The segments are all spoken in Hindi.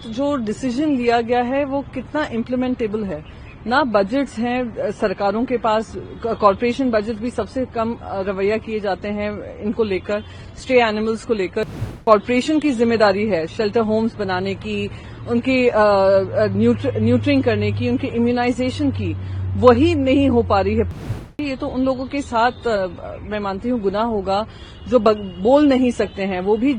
जो डिसीजन लिया गया है वो कितना इम्प्लीमेंटेबल है। ना बजट्स हैं सरकारों के पास, कॉर्पोरेशन बजट भी सबसे कम रवैया किए जाते हैं इनको लेकर, स्ट्रे एनिमल्स को लेकर। कॉर्पोरेशन की जिम्मेदारी है शेल्टर होम्स बनाने की, उनकी न्यूट्रिंग करने की, उनकी इम्यूनाइजेशन की, वही नहीं हो पा रही है। ये तो उन लोगों के साथ मैं मानती हूँ गुनाह होगा जो बोल नहीं सकते हैं, वो भी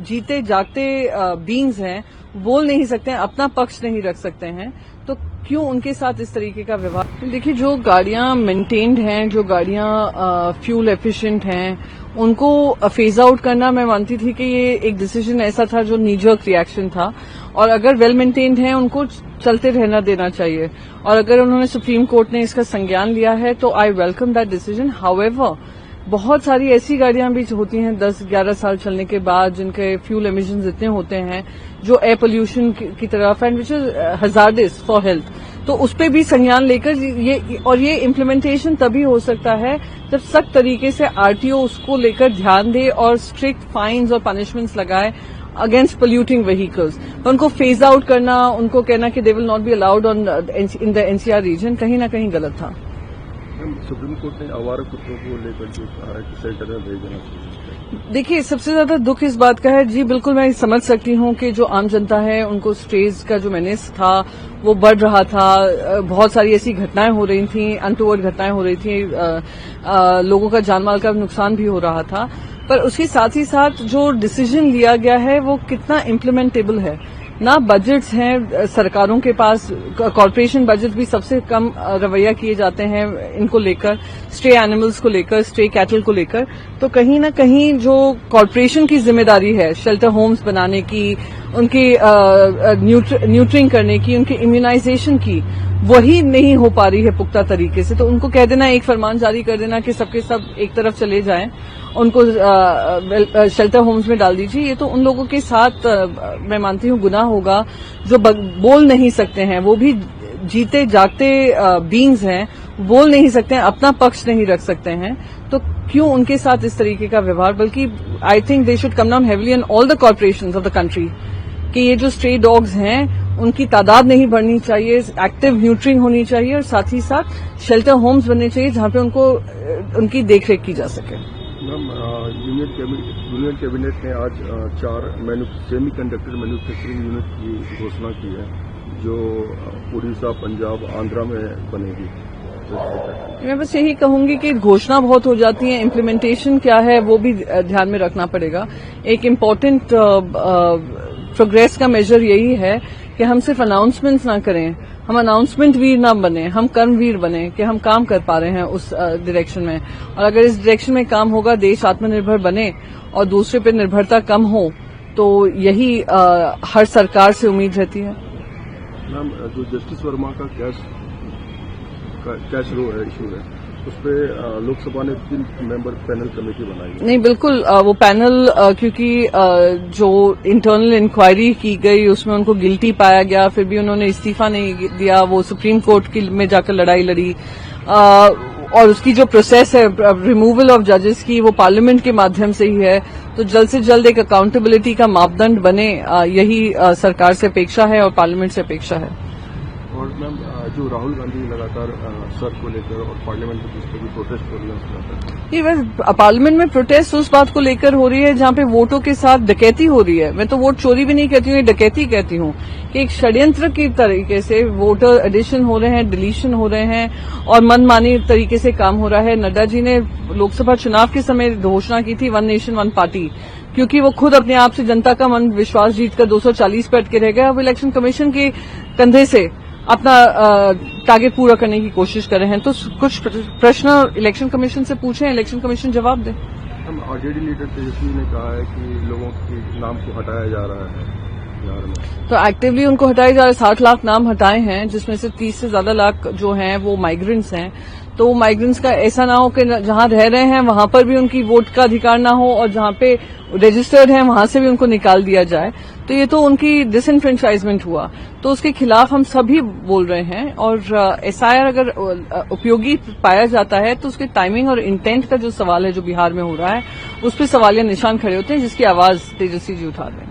जीते जागते बीइंग्स हैं, बोल नहीं सकते हैं, अपना पक्ष नहीं रख सकते हैं, तो क्यों उनके साथ इस तरीके का व्यवहार। देखिए, जो गाड़ियां मेंटेन्ड हैं, जो गाड़ियां फ्यूल एफिशिएंट हैं, उनको फेज आउट करना मैं मानती थी कि ये एक डिसीजन ऐसा था जो नी जर्क रिएक्शन था, और अगर वेल मेंटेन्ड हैं उनको चलते रहना देना चाहिए। और अगर उन्होंने सुप्रीम कोर्ट ने इसका संज्ञान लिया है तो I welcome that decision. However, बहुत सारी ऐसी गाड़ियां भी होती हैं 10-11 साल चलने के बाद जिनके फ्यूल एमिशंस इतने होते हैं जो एयर पोल्यूशन की तरफ and which is hazardous for health, तो उस पर भी संज्ञान लेकर ये इम्प्लीमेंटेशन तभी हो सकता है जब सख्त तरीके से आरटीओ उसको लेकर ध्यान दे और स्ट्रिक्ट फाइन्स और पनिशमेंट्स लगाए अगेंस्ट पोल्यूटिंग व्हीकल्स। उनको फेज आउट करना, उनको कहना कि they will not be allowed in the NCR region कहीं ना कहीं गलत था। सुप्रीम कोर्ट ने आवारा कुत्तों को लेकर जो कहा है कि सेंटर में भेज देना। देखिए, सबसे ज्यादा दुख इस बात का है, जी बिल्कुल मैं समझ सकती हूँ कि जो आम जनता है उनको स्ट्रेज का जो मेनेस था वो बढ़ रहा था, बहुत सारी ऐसी घटनाएं हो रही थी, अनटूवर्ड घटनाएं हो रही थी, लोगों का जानमाल का नुकसान भी हो रहा था, पर उसके साथ ही साथ जो डिसीजन लिया गया है वो कितना इम्प्लीमेंटेबल है। ना बजट्स हैं सरकारों के पास, कॉर्पोरेशन बजट भी सबसे कम रवैया किए जाते हैं इनको लेकर, स्ट्रे एनिमल्स को लेकर, स्ट्रे कैटल को लेकर, तो कहीं ना कहीं जो कॉर्पोरेशन की जिम्मेदारी है शेल्टर होम्स बनाने की, उनकी न्यूट्रिंग करने की, उनकी इम्यूनाइजेशन की, वही नहीं हो पा रही है पुख्ता तरीके से। तो उनको कह देना, एक फरमान जारी कर देना कि सबके सब एक तरफ चले जाएं, उनको शेल्टर होम्स में डाल दीजिए, ये तो उन लोगों के साथ मैं मानती हूँ गुनाह होगा जो बोल नहीं सकते हैं, वो भी जीते जागते बीइंग्स हैं, बोल नहीं सकते हैं, अपना पक्ष नहीं रख सकते हैं, तो क्यों उनके साथ इस तरीके का व्यवहार। बल्कि I think they should come down heavily on all the corporations of the country कि ये जो स्ट्रे डॉग्स हैं उनकी तादाद नहीं बढ़नी चाहिए, एक्टिव न्यूट्रिंग होनी चाहिए, और साथ ही साथ शेल्टर होम्स बनने चाहिए जहां पे उनकी देखरेख की जा सके। मैम, यूनियन कैबिनेट ने आज 4 सेमी कंडक्टर मैन्युफैक्चरिंग यूनिट की घोषणा की है जो उड़ीसा, पंजाब, आंध्रा में बनेगी। मैं बस यही कहूंगी कि घोषणा बहुत हो जाती है, इम्प्लीमेंटेशन क्या है वो भी ध्यान में रखना पड़ेगा। एक इम्पोर्टेंट प्रोग्रेस का मेजर यही है कि हम सिर्फ अनाउंसमेंट्स ना करें, हम अनाउंसमेंट वीर ना बने, हम कर्मवीर बने कि हम काम कर पा रहे हैं उस डायरेक्शन में। और अगर इस डायरेक्शन में काम होगा, देश आत्मनिर्भर बने और दूसरे पर निर्भरता कम हो, तो यही हर सरकार से उम्मीद रहती है। मैम, जो जस्टिस वर्मा का कैश रो है, इशू है, उस पर लोकसभा ने 3 मेंबर पैनल कमेटी बनाई है। नहीं, बिल्कुल वो पैनल क्योंकि जो इंटरनल इंक्वायरी की गई उसमें उनको गिल्टी पाया गया, फिर भी उन्होंने इस्तीफा नहीं दिया, वो सुप्रीम कोर्ट में जाकर लड़ाई लड़ी, और उसकी जो प्रोसेस है रिमूवल ऑफ जजेस की, वो पार्लियामेंट के माध्यम से ही है, तो जल्द से जल्द एक अकाउंटेबिलिटी का मापदंड बने, यही सरकार से अपेक्षा है और पार्लियामेंट से अपेक्षा है। और मैम, जो राहुल गांधी लगातार सर को लेकर और पार्लियामेंट में जिस पर भी प्रोटेस्ट हो रही है, ये बस पार्लियामेंट में प्रोटेस्ट उस बात को लेकर हो रही है जहां पे वोटों के साथ डकैती हो रही है। मैं तो वोट चोरी भी नहीं कहती हूँ, ये डकैती कहती हूँ कि एक षड्यंत्र की तरीके से वोटर एडिशन हो रहे हैं, डिलीशन हो रहे हैं और मनमानी तरीके से काम हो रहा है। नड्डा जी ने लोकसभा चुनाव के समय घोषणा की थी 1 नेशन 1 पार्टी, क्योंकि वो खुद अपने आप से जनता का मन विश्वास जीतकर 240 पे अटके रह गए। अब इलेक्शन कमीशन के कंधे से अपना टारगेट पूरा करने की कोशिश कर रहे हैं, तो कुछ प्रश्न इलेक्शन कमीशन से पूछें, इलेक्शन कमीशन जवाब दे। हम आरजेडी लीडर तेजस्वी ने कहा है कि लोगों के नाम को हटाया जा रहा है बिहार में, तो एक्टिवली उनको हटाया जा रहा है। 60 लाख नाम हटाए हैं, जिसमें से 30 से ज्यादा लाख जो हैं वो माइग्रेंट्स हैं। तो वो माइग्रेंट्स का ऐसा ना हो कि जहां रह रहे हैं वहां पर भी उनकी वोट का अधिकार ना हो और जहां पे रजिस्टर्ड है वहां से भी उनको निकाल दिया जाए, तो ये तो उनकी डिसइनफ्रेंचाइजमेंट हुआ। तो उसके खिलाफ हम सभी बोल रहे हैं, और एसआईआर अगर उपयोगी पाया जाता है तो उसके टाइमिंग और इंटेंट का जो सवाल है जो बिहार में हो रहा है उस पर सवालिया निशान खड़े होते हैं, जिसकी आवाज तेजस्वी जी उठा रहे हैं।